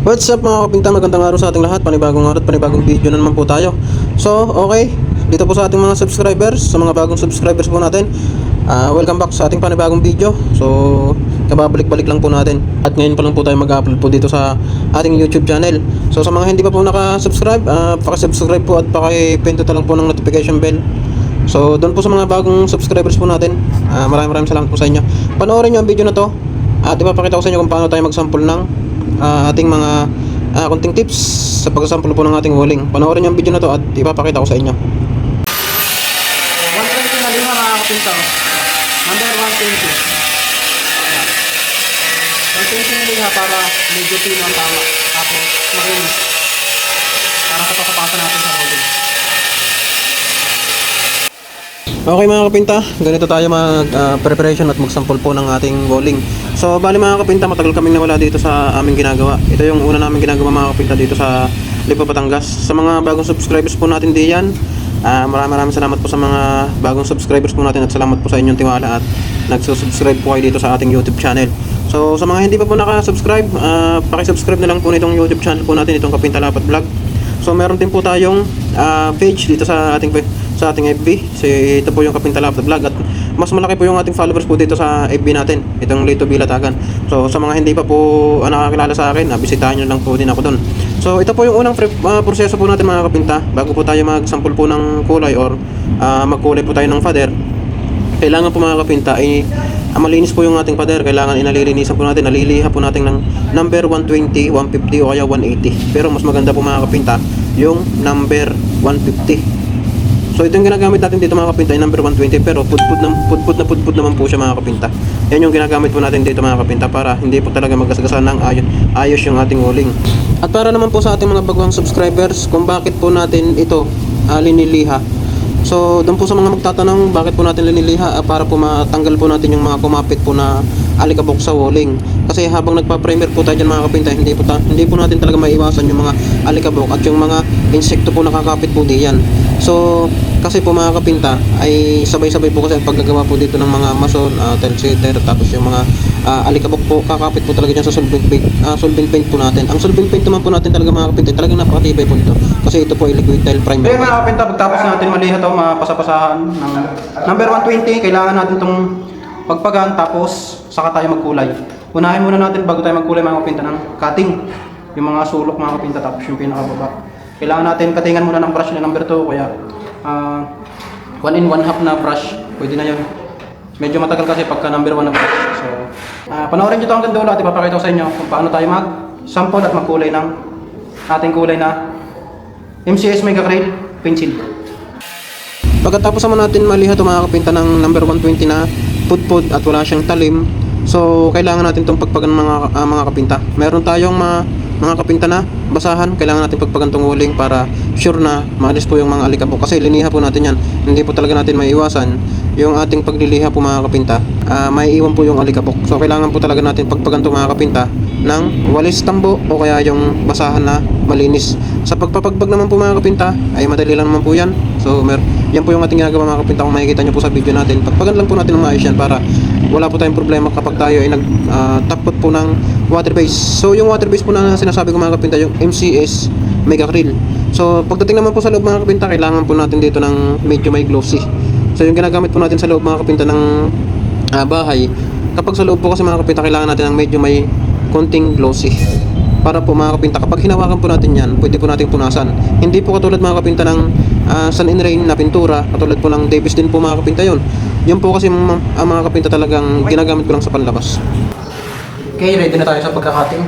What's up mga kapinta, magandang araw sa ating lahat. Panibagong araw at panibagong video na naman po tayo. So, okay, dito po sa ating mga subscribers, sa mga bagong subscribers po natin, welcome back sa ating panibagong video. So, kababalik-balik lang po natin. At ngayon pa lang po tayo mag-upload po dito sa ating YouTube channel. So, sa mga hindi pa po naka-subscribe, paki-subscribe po at paki-pindutan lang po ng notification bell. So, doon po sa mga bagong subscribers po natin, maraming salamat po sa inyo. Panoorin nyo ang video na to at ipapakita ko sa inyo kung paano tayo mag-sample ng ating mga konting tips sa pag-sample po ng ating walling. Panoorin nyo ang video na to at ipapakita ko sa inyo. 120 na lima mga kapinta. Number 120. 120 na lima para medyo pino ang tama. Tapos makinis. Para sa papapasan natin sa walling. Okay mga kapinta, ganito tayo mag-preparation at mag-sample po ng ating walling. So bali mga kapinta, matagal kaming nawala dito sa aming ginagawa. Ito yung una namin ginagawa mga kapinta dito sa Lipa, Batangas. Sa mga bagong subscribers po natin diyan, maraming salamat po sa mga bagong subscribers po natin at salamat po sa inyong tiwala at nagsusubscribe po kayo dito sa ating YouTube channel. So sa mga hindi pa po naka-subscribe, paki-subscribe na lang po nitong YouTube channel po natin, itong Kapinta Lapat Vlog. So meron din po tayong page dito sa ating FB. So ito po yung Kapinta Lapat Vlog at mas malaki po yung ating followers po dito sa FB natin, itong Lito Bilatagan. So sa mga hindi pa po nakakilala sa akin, bisitahin nyo lang po din ako doon. So ito po yung unang proseso po natin mga kapinta. Bago po tayo mag-sample po ng kulay or magkulay po tayo ng pader, kailangan po mga kapinta ay malinis po yung ating pader. Kailangan inalilinisan po natin, naliliha po natin ng number 120, 150 o kaya 180. Pero mas maganda po mga kapinta yung number 150. So ito yung ginagamit natin dito mga kapinta ay number 120, pero pudpud naman po siya mga kapinta. Yan yung ginagamit po natin dito mga kapinta para hindi po talaga magasgasan ng ayos yung ating walling. At para naman po sa ating mga bagong subscribers kung bakit po natin ito liniliha. So doon po sa mga magtatanong bakit po natin liniliha, para po matanggal po natin yung mga kumapit po na alikabok sa walling. Kasi habang nagpa-primer po tayo dyan mga kapinta, hindi po natin talaga maiwasan yung mga alikabok at yung mga insekto po nakakapit po diyan. So kasi po mga kapinta ay sabay-sabay po kasi ang paggagawa po dito ng mga mason, tile setter, tapos yung mga alikabok po kakapit po talaga dyan sa solving paint po natin. Ang solving paint naman po natin talaga mga kapinta talagang napakatibay po nito kasi ito po ay liquid tile primer. Okay mga kapinta, pagtapos natin maliha to, mapasapasahan ng number 120, kailangan natin itong pagpagan tapos saka tayo magkulay. Unahin muna natin bago tayo magkulay mga kapinta ng cutting, yung mga sulok mga kapinta, tapos yung pinakababa. Kailangan natin katingan muna ng brush na number 2, kaya 1 in 1/2 na brush, pwede na yun. Medyo matagal kasi pagka number 1 na brush. So panoorin nyo ito hanggang dulo at ipapakita ko sa inyo kung paano tayo mag-sample at magkulay ng ating kulay na MCS Mega Acryl Pencil. Pagkatapos naman natin maliha ito mga kapinta ng number 120 na pudpud at wala siyang talim, so kailangan natin itong pagpagan mga kapinta. Meron tayong mga kapinta na basahan, kailangan natin pagpagan itong walling para sure na maalis po yung mga alikabok. Kasi liniha po natin yan, hindi po talaga natin maiiwasan yung ating pagliliha po mga kapinta, may iwan po yung alikabok. So kailangan po talaga natin pagpagan itong mga kapinta ng walis tambo o kaya yung basahan na malinis. Sa pagpapagbag naman po mga kapinta ay madali lang naman po yan. So yan po yung ating ginagawa mga kapinta. Kung makikita nyo po sa video natin, pagpagan lang po natin ng maayos yan para wala po tayong problema kapag tayo ay nagtapot po ng water base. So yung water base po na sinasabi ko mga kapinta, yung MCS Mega Acryl. So pagdating naman po sa loob mga kapinta, kailangan po natin dito ng medyo may glossy. So yung ginagamit po natin sa loob mga kapinta ng bahay, kapag sa loob po kasi mga kapinta, kailangan natin ng medyo may konting glossy. Para po mga kapinta, kapag hinawakan po natin yan, pwede po natin punasan. Hindi po katulad mga kapinta ng Sun and Rain na pintura, katulad po ng Davis din po mga kapinta yun. Yun po kasi mga kapinta talagang ginagamit ko lang sa panlabas. Okay, ready na tayo sa pagkakating.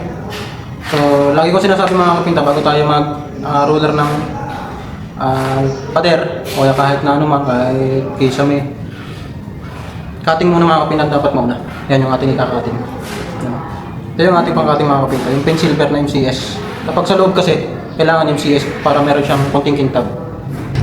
So lagi ko sinasabi mga kapinta, bago tayo mag-roller ng pader o kahit na ano kahit kisame, cutting muna mga kapinta dapat mauna. Yan yung ating ikakating. Ito yung ating pang-cutting mga kapinta, yung pen silver na MCS. Kapag sa loob kasi, kailangan MCS para meron siyang konting kintab.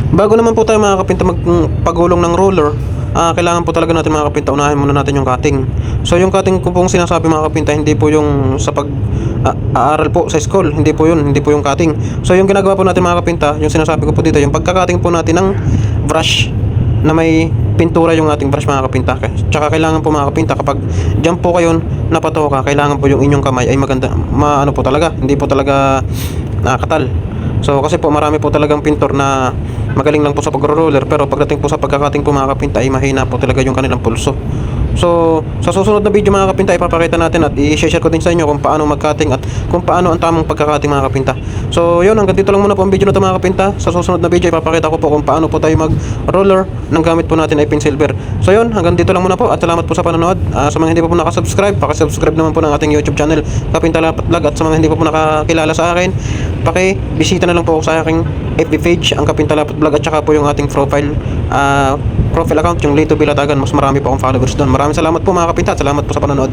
Bago naman po tayo mga kapinta magpagulong ng roller, kailangan po talaga natin mga kapinta, unahin muna natin yung cutting. So yung cutting ko pong sinasabi mga kapinta, hindi po yung sa pag-aaral po sa school, hindi po yung cutting. So yung ginagawa po natin mga kapinta, yung sinasabi ko po dito, yung pagka-cutting po natin ng brush na may pintura yung ating brush mga kapinta. Tsaka kailangan po mga kapinta, kapag dyan po kayo napatoka, kailangan po yung inyong kamay ay maganda, maano po talaga, hindi po talaga nakakatal. So kasi po marami po talagang pintor na magaling lang po sa pagro-roller, pero pagdating po sa pagkakating po mga kapinta ay mahina po talaga yung kanilang pulso. So sa susunod na video mga kapinta, ipapakita natin at i-share ko din sa inyo kung paano mag-cutting at kung paano ang tamang pagkakating mga kapinta. So yun, hanggang dito lang muna po ang video na ito mga kapinta. Sa susunod na video ipapakita ko po kung paano po tayo mag-roller ng gamit po natin ay pin silver. So yun, hanggang dito lang muna po at salamat po sa panonood. Sa mga hindi pa po nakasubscribe, pakisubscribe naman po ng ating YouTube channel Kapinta Lapat Vlog, at sa mga hindi pa po nakakilala sa akin, bisita na lang po ako sa aking FB page, ang Kapinta Lapat Vlog, at saka po yung ating profile account, yung Lito Bilatagan. Mas marami po akong followers doon. Maraming salamat po mga kapinta at salamat po sa panonood.